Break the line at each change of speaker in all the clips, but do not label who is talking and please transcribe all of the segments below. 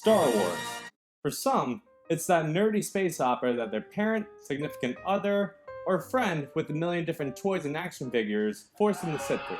Star Wars. For some, it's that nerdy space opera that their parent, significant other, or friend with a million different toys and action figures force them to sit through.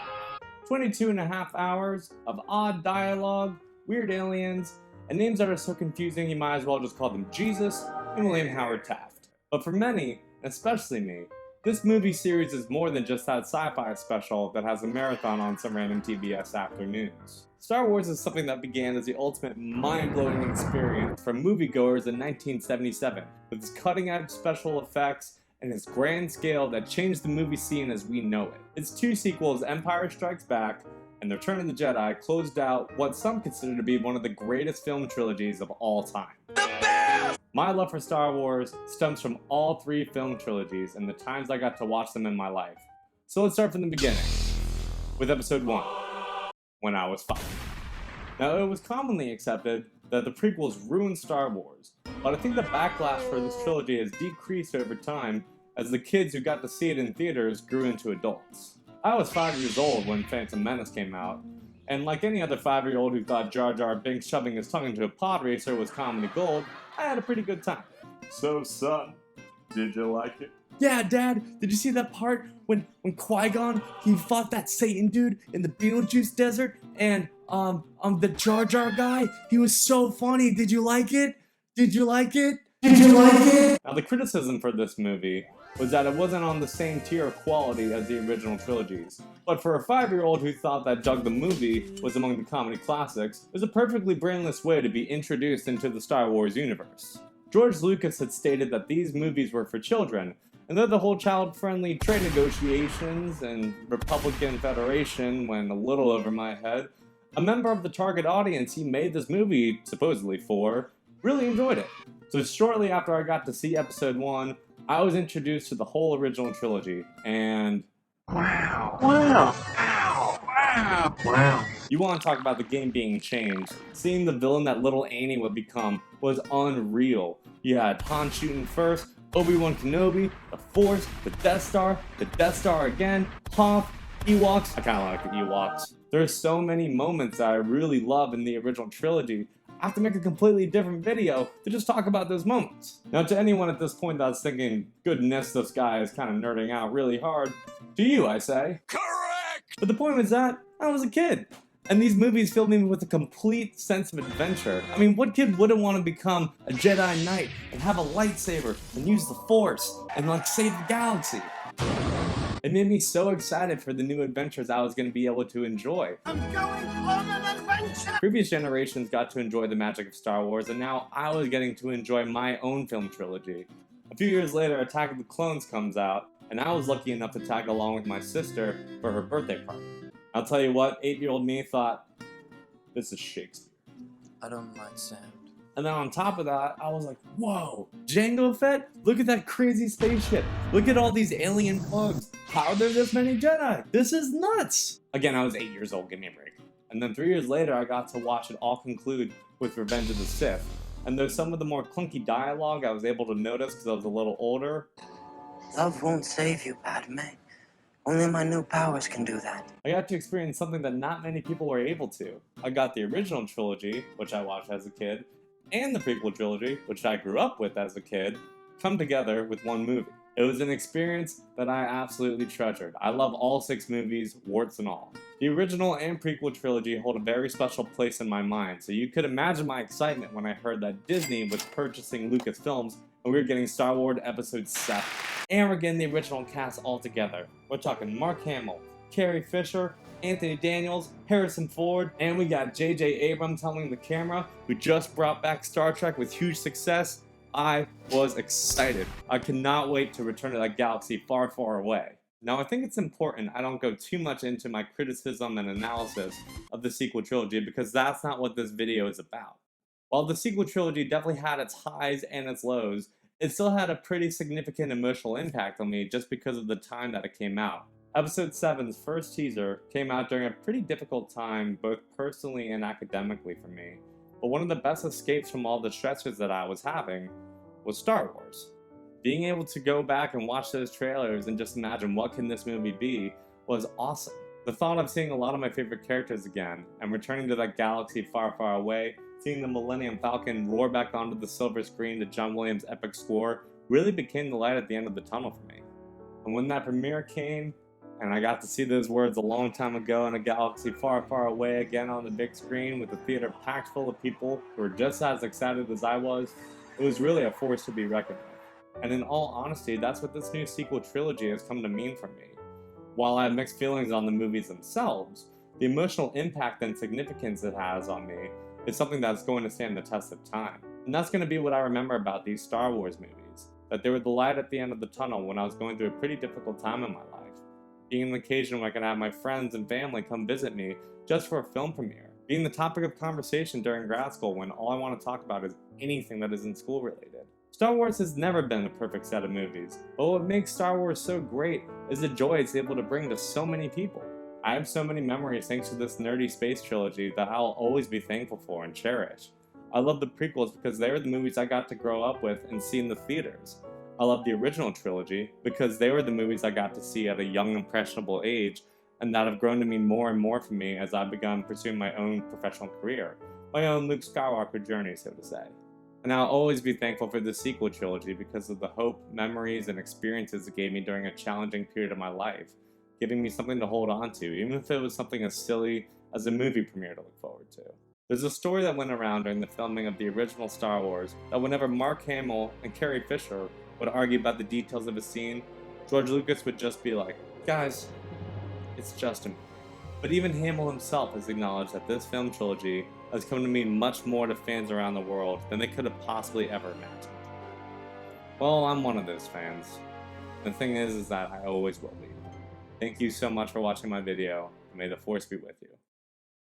22.5 hours of odd dialogue, weird aliens, and names that are so confusing you might as well just call them Jesus and William Howard Taft. But for many, especially me, this movie series is more than just that sci-fi special that has a marathon on some random TBS afternoons. Star Wars is something that began as the ultimate mind-blowing experience for moviegoers in 1977, with its cutting-edge special effects and its grand scale that changed the movie scene as we know it. Its two sequels, Empire Strikes Back and The Return of the Jedi, closed out what some consider to be one of the greatest film trilogies of all time. My love for Star Wars stems from all three film trilogies and the times I got to watch them in my life. So let's start from the beginning, with Episode 1, when I was 5. Now, it was commonly accepted that the prequels ruined Star Wars, but I think the backlash for this trilogy has decreased over time as the kids who got to see it in theaters grew into adults. I was 5 years old when Phantom Menace came out, and like any other 5-year-old who thought Jar Jar Binks shoving his tongue into a pod racer was comedy gold, I had a pretty good time. So son, did you like it? Yeah, Dad, did you see that part when Qui-Gon, he fought that Satan dude in the Beetlejuice desert? And, the Jar Jar guy, he was so funny. Did you like it? Did you like it? Did you like it? Now, the criticism for this movie was that it wasn't on the same tier of quality as the original trilogies. But for a 5-year-old who thought that Doug the Movie was among the comedy classics, it was a perfectly brainless way to be introduced into the Star Wars universe. George Lucas had stated that these movies were for children, and though the whole child-friendly trade negotiations and Republican Federation went a little over my head, a member of the target audience he made this movie supposedly for really enjoyed it. So shortly after I got to see Episode 1, I was introduced to the whole original trilogy, and wow. You want to talk about the game being changed. Seeing the villain that little Annie would become was unreal. You had Han shooting first, Obi-Wan Kenobi, the Force, the Death Star again, Hoth, Ewoks. I kinda like the Ewoks. There's so many moments that I really love in the original trilogy. I have to make a completely different video to just talk about those moments. Now, to anyone at this point that's thinking, goodness, this guy is kind of nerding out really hard, to you, I say. Correct! But the point was that I was a kid, and these movies filled me with a complete sense of adventure. I mean, what kid wouldn't want to become a Jedi Knight and have a lightsaber and use the Force and, like, save the galaxy? It made me so excited for the new adventures I was going to be able to enjoy. I'm going on an adventure! Previous generations got to enjoy the magic of Star Wars, and now I was getting to enjoy my own film trilogy. A few years later, Attack of the Clones comes out, and I was lucky enough to tag along with my sister for her birthday party. I'll tell you what, 8-year-old me thought, this is Shakespeare. I don't like sound. And then on top of that, I was like, whoa, Jango Fett? Look at that crazy spaceship. Look at all these alien plugs. How are there this many Jedi? This is nuts. Again, I was 8 years old, give me a break. And then 3 years later, I got to watch it all conclude with Revenge of the Sith. And there's some of the more clunky dialogue I was able to notice because I was a little older.
Love won't save you, Padme. Only my new powers can do that.
I got to experience something that not many people were able to. I got the original trilogy, which I watched as a kid, and the prequel trilogy, which I grew up with as a kid, come together with one movie. It was an experience that I absolutely treasured. I love all 6 movies, warts and all. The original and prequel trilogy hold a very special place in my mind, so you could imagine my excitement when I heard that Disney was purchasing Lucasfilms and we were getting Star Wars Episode 7. And we're getting the original cast all together. We're talking Mark Hamill, Carrie Fisher, Anthony Daniels, Harrison Ford, and we got J.J. Abrams helming the camera, who just brought back Star Trek with huge success. I was excited. I cannot wait to return to that galaxy far, far away. Now, I think it's important I don't go too much into my criticism and analysis of the sequel trilogy because that's not what this video is about. While the sequel trilogy definitely had its highs and its lows, it still had a pretty significant emotional impact on me just because of the time that it came out. Episode 7's first teaser came out during a pretty difficult time, both personally and academically for me. But one of the best escapes from all the stresses that I was having was Star Wars. Being able to go back and watch those trailers and just imagine what can this movie be was awesome. The thought of seeing a lot of my favorite characters again and returning to that galaxy far, far away seeing the Millennium Falcon roar back onto the silver screen to John Williams' epic score really became the light at the end of the tunnel for me. And when that premiere came, and I got to see those words a long time ago in a galaxy far, far away again on the big screen with the theater packed full of people who were just as excited as I was, it was really a force to be reckoned with. And in all honesty, that's what this new sequel trilogy has come to mean for me. While I have mixed feelings on the movies themselves, the emotional impact and significance it has on me is something that's going to stand the test of time. And that's going to be what I remember about these Star Wars movies, that they were the light at the end of the tunnel when I was going through a pretty difficult time in my life. Being an occasion where I can have my friends and family come visit me just for a film premiere. Being the topic of conversation during grad school when all I want to talk about is anything that isn't school related. Star Wars has never been a perfect set of movies, but what makes Star Wars so great is the joy it's able to bring to so many people. I have so many memories thanks to this nerdy space trilogy that I'll always be thankful for and cherish. I love the prequels because they were the movies I got to grow up with and see in the theaters. I love the original trilogy because they were the movies I got to see at a young, impressionable age and that have grown to mean more and more for me as I've begun pursuing my own professional career, my own Luke Skywalker journey, so to say. And I'll always be thankful for the sequel trilogy because of the hope, memories, and experiences it gave me during a challenging period of my life, giving me something to hold on to, even if it was something as silly as a movie premiere to look forward to. There's a story that went around during the filming of the original Star Wars that whenever Mark Hamill and Carrie Fisher would argue about the details of a scene, George Lucas would just be like, "Guys, it's just a movie." But even Hamill himself has acknowledged that this film trilogy has come to mean much more to fans around the world than they could have possibly ever imagined. Well, I'm one of those fans. The thing is that I always will be. Thank you so much for watching my video, and may the Force be with you.